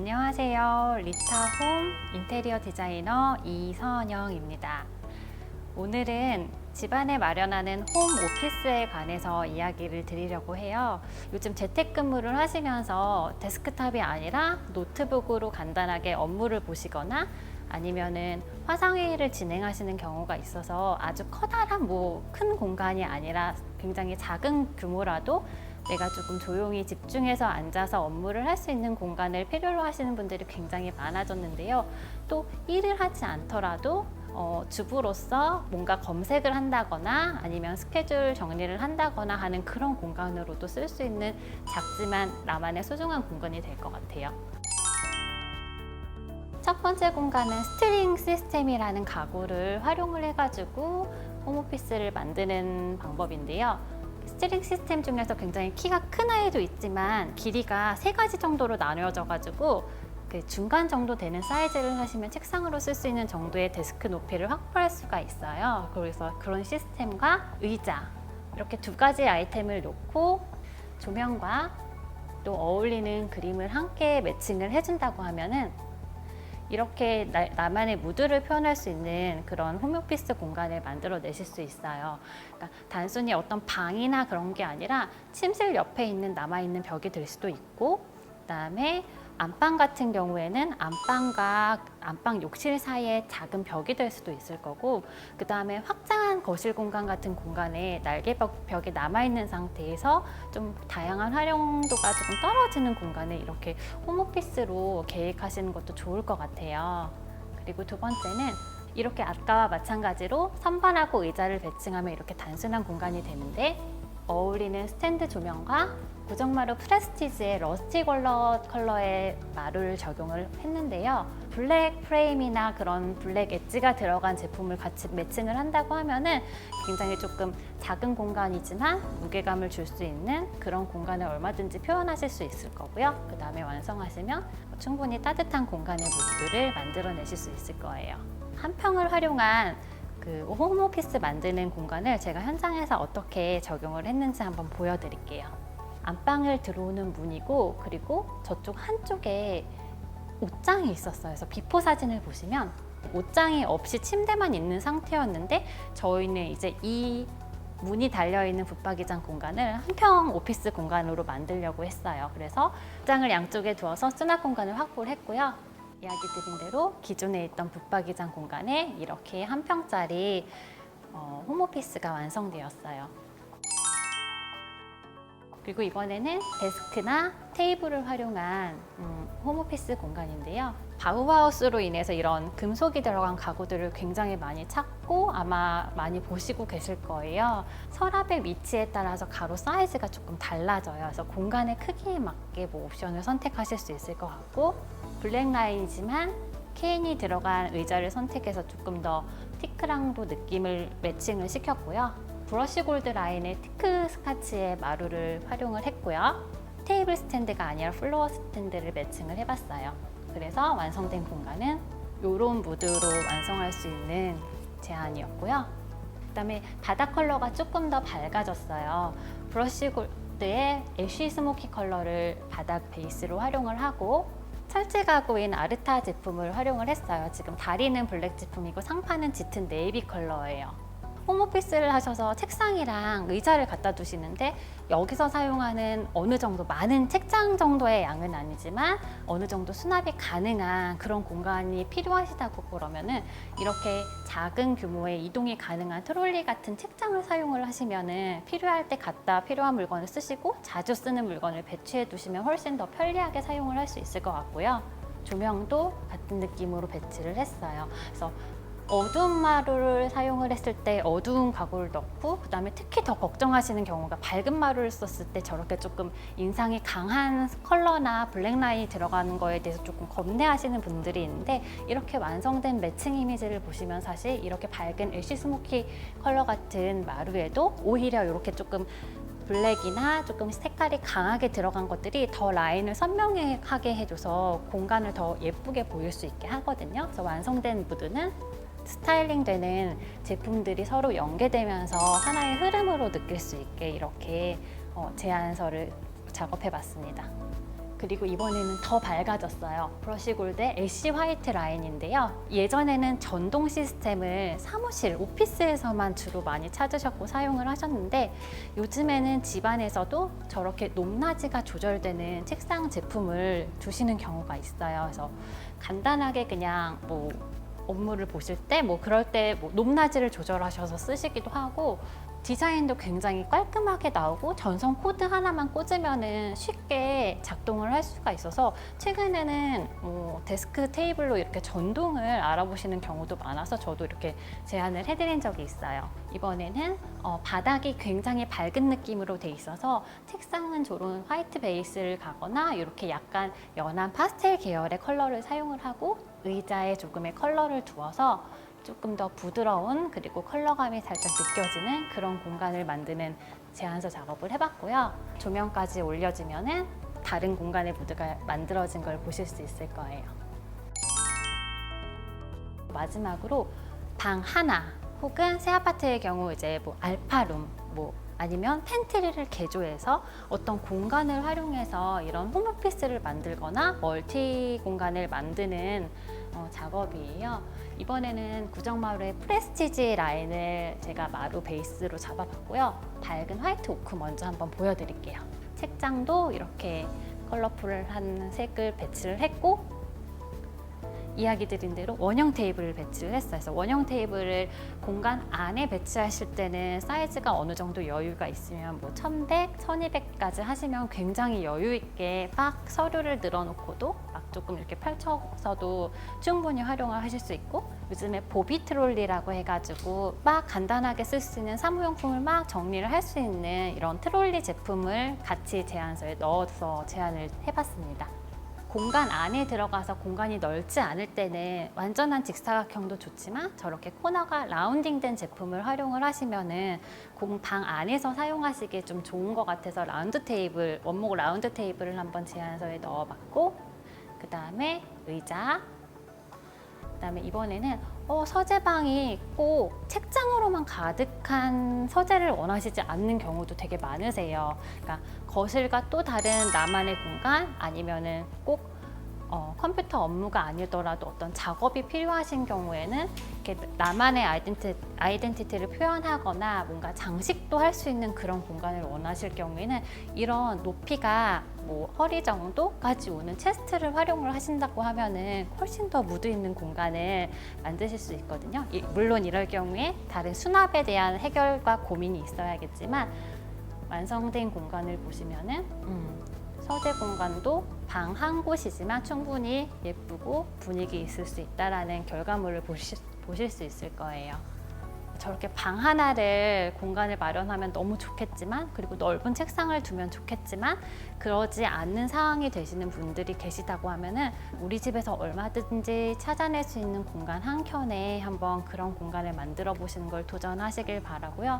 안녕하세요. 리타홈 인테리어 디자이너 이선영입니다. 오늘은 집안에 마련하는 홈 오피스에 관해서 이야기를 드리려고 해요. 요즘 재택근무를 하시면서 데스크탑이 아니라 노트북으로 간단하게 업무를 보시거나 아니면은 화상회의를 진행하시는 경우가 있어서 아주 커다란 큰 공간이 아니라 굉장히 작은 규모라도 내가 조금 조용히 집중해서 앉아서 업무를 할 수 있는 공간을 필요로 하시는 분들이 굉장히 많아졌는데요. 또 일을 하지 않더라도 주부로서 뭔가 검색을 한다거나 아니면 스케줄 정리를 한다거나 하는 그런 공간으로도 쓸 수 있는 작지만 나만의 소중한 공간이 될 것 같아요. 첫 번째 공간은 스트링 시스템이라는 가구를 활용을 해가지고 홈오피스를 만드는 방법인데요. 스트링 시스템 중에서 굉장히 키가 큰 아이도 있지만 길이가 3가지 정도로 나뉘어져 가지고 그 중간 정도 되는 사이즈를 하시면 책상으로 쓸 수 있는 정도의 데스크 높이를 확보할 수가 있어요. 그래서 그런 시스템과 의자 이렇게 2가지 아이템을 놓고 조명과 또 어울리는 그림을 함께 매칭을 해준다고 하면은 이렇게 나만의 무드를 표현할 수 있는 그런 홈오피스 공간을 만들어 내실 수 있어요. 그러니까 단순히 어떤 방이나 그런 게 아니라 침실 옆에 있는 남아있는 벽이 될 수도 있고, 그다음에 안방 같은 경우에는 안방과 안방 욕실 사이에 작은 벽이 될 수도 있을 거고, 그 다음에 확장한 거실 공간 같은 공간에 날개벽이 남아있는 상태에서 좀 다양한 활용도가 조금 떨어지는 공간에 이렇게 홈오피스로 계획하시는 것도 좋을 것 같아요. 그리고 두 번째는 이렇게 아까와 마찬가지로 선반하고 의자를 배치하면 이렇게 단순한 공간이 되는데, 어울리는 스탠드 조명과 고정마루 프레스티지의 러스티 컬러의 마루를 적용을 했는데요. 블랙 프레임이나 그런 블랙 엣지가 들어간 제품을 같이 매칭을 한다고 하면은 굉장히 조금 작은 공간이지만 무게감을 줄 수 있는 그런 공간을 얼마든지 표현하실 수 있을 거고요. 그 다음에 완성하시면 충분히 따뜻한 공간의 무드를 만들어내실 수 있을 거예요. 한 평을 활용한 그 홈오피스 만드는 공간을 제가 현장에서 어떻게 적용을 했는지 한번 보여드릴게요. 안방을 들어오는 문이고, 그리고 저쪽 한쪽에 옷장이 있었어요. 그래서 비포 사진을 보시면 옷장이 없이 침대만 있는 상태였는데 저희는 이제 이 문이 달려있는 붙박이장 공간을 한평 오피스 공간으로 만들려고 했어요. 그래서 옷장을 양쪽에 두어서 수납 공간을 확보를 했고요. 이야기 드린 대로 기존에 있던 붙박이장 공간에 이렇게 한 평짜리 홈오피스가 완성되었어요. 그리고 이번에는 데스크나 테이블을 활용한 홈오피스 공간인데요. 바우하우스로 인해서 이런 금속이 들어간 가구들을 굉장히 많이 찾고 아마 많이 보시고 계실 거예요. 서랍의 위치에 따라서 가구 사이즈가 조금 달라져요. 그래서 공간의 크기에 맞게 옵션을 선택하실 수 있을 것 같고, 블랙 라인이지만 케인이 들어간 의자를 선택해서 조금 더 티크랑도 느낌을 매칭을 시켰고요. 브러쉬 골드 라인의 티크 스카치의 마루를 활용을 했고요. 테이블 스탠드가 아니라 플로어 스탠드를 매칭을 해봤어요. 그래서 완성된 공간은 이런 무드로 완성할 수 있는 제안이었고요. 그 다음에 바닥 컬러가 조금 더 밝아졌어요. 브러쉬 골드의 애쉬 스모키 컬러를 바닥 베이스로 활용을 하고, 철제 가구인 아르타 제품을 활용을 했어요. 지금 다리는 블랙 제품이고 상판은 짙은 네이비 컬러예요. 홈오피스를 하셔서 책상이랑 의자를 갖다 두시는데 여기서 사용하는 어느 정도 많은 책장 정도의 양은 아니지만 어느 정도 수납이 가능한 그런 공간이 필요하시다고 그러면은 이렇게 작은 규모의 이동이 가능한 트롤리 같은 책장을 사용을 하시면은 필요할 때 갖다 필요한 물건을 쓰시고 자주 쓰는 물건을 배치해 두시면 훨씬 더 편리하게 사용을 할 수 있을 것 같고요. 조명도 같은 느낌으로 배치를 했어요. 그래서 어두운 마루를 사용을 했을 때 어두운 가구를 넣고, 그 다음에 특히 더 걱정하시는 경우가 밝은 마루를 썼을 때 저렇게 조금 인상이 강한 컬러나 블랙 라인이 들어가는 거에 대해서 조금 겁내하시는 분들이 있는데, 이렇게 완성된 매칭 이미지를 보시면 사실 이렇게 밝은 애쉬 스모키 컬러 같은 마루에도 오히려 이렇게 조금 블랙이나 조금 색깔이 강하게 들어간 것들이 더 라인을 선명하게 해줘서 공간을 더 예쁘게 보일 수 있게 하거든요. 그래서 완성된 무드는 스타일링 되는 제품들이 서로 연계되면서 하나의 흐름으로 느낄 수 있게 이렇게 제안서를 작업해 봤습니다. 그리고 이번에는 더 밝아졌어요. 브러쉬 골드의 애쉬 화이트 라인인데요. 예전에는 전동 시스템을 사무실, 오피스에서만 주로 많이 찾으셨고 사용을 하셨는데 요즘에는 집안에서도 저렇게 높낮이가 조절되는 책상 제품을 두시는 경우가 있어요. 그래서 간단하게 그냥 뭐 업무를 보실 때 뭐 그럴 때 뭐 높낮이를 조절하셔서 쓰시기도 하고 디자인도 굉장히 깔끔하게 나오고 전선 코드 하나만 꽂으면은 쉽게 작동을 할 수가 있어서 최근에는 데스크 테이블로 이렇게 전동을 알아보시는 경우도 많아서 저도 이렇게 제안을 해드린 적이 있어요. 이번에는 바닥이 굉장히 밝은 느낌으로 돼 있어서 책상은 저런 화이트 베이스를 가거나 이렇게 약간 연한 파스텔 계열의 컬러를 사용을 하고 의자에 조금의 컬러를 두어서 조금 더 부드러운 그리고 컬러감이 살짝 느껴지는 그런 공간을 만드는 제안서 작업을 해봤고요. 조명까지 올려주면은 다른 공간의 무드가 만들어진 걸 보실 수 있을 거예요. 마지막으로 방 하나 혹은 새 아파트의 경우 이제 뭐 알파룸 아니면 팬트리를 개조해서 어떤 공간을 활용해서 이런 홈오피스를 만들거나 멀티 공간을 만드는 작업이에요. 이번에는 구정마루의 프레스티지 라인을 제가 마루 베이스로 잡아봤고요. 밝은 화이트 오크 먼저 한번 보여드릴게요. 책장도 이렇게 컬러풀한 색을 배치를 했고 이야기 드린 대로 원형 테이블을 배치를 했어요. 그래서 원형 테이블을 공간 안에 배치하실 때는 사이즈가 어느 정도 여유가 있으면 뭐 1100, 1200까지 하시면 굉장히 여유 있게 막 서류를 늘어놓고도 막 조금 이렇게 펼쳐서도 충분히 활용을 하실 수 있고 요즘에 보비 트롤리라고 해가지고 막 간단하게 쓸 수 있는 사무용품을 막 정리를 할 수 있는 이런 트롤리 제품을 같이 제안서에 넣어서 제안을 해봤습니다. 공간 안에 들어가서 공간이 넓지 않을 때는 완전한 직사각형도 좋지만 저렇게 코너가 라운딩된 제품을 활용을 하시면은 방 안에서 사용하시기에 좀 좋은 것 같아서 라운드 테이블, 원목 라운드 테이블을 한번 제안서에 넣어봤고 그 다음에 의자 그다음에 이번에는 서재방이 꼭 책장으로만 가득한 서재를 원하시지 않는 경우도 되게 많으세요. 그러니까 거실과 또 다른 나만의 공간 아니면은 꼭 컴퓨터 업무가 아니더라도 어떤 작업이 필요하신 경우에는 이렇게 나만의 아이덴티티를 표현하거나 뭔가 장식도 할 수 있는 그런 공간을 원하실 경우에는 이런 높이가 뭐 허리 정도까지 오는 체스트를 활용을 하신다고 하면은 훨씬 더 무드 있는 공간을 만드실 수 있거든요. 물론 이럴 경우에 다른 수납에 대한 해결과 고민이 있어야겠지만 완성된 공간을 보시면은 서재 공간도 방 한 곳이지만 충분히 예쁘고 분위기 있을 수 있다라는 결과물을 보실 수 있을 거예요. 저렇게 방 하나를 공간을 마련하면 너무 좋겠지만 그리고 넓은 책상을 두면 좋겠지만 그러지 않는 상황이 되시는 분들이 계시다고 하면은 우리 집에서 얼마든지 찾아낼 수 있는 공간 한 켠에 한번 그런 공간을 만들어 보시는 걸 도전하시길 바라고요.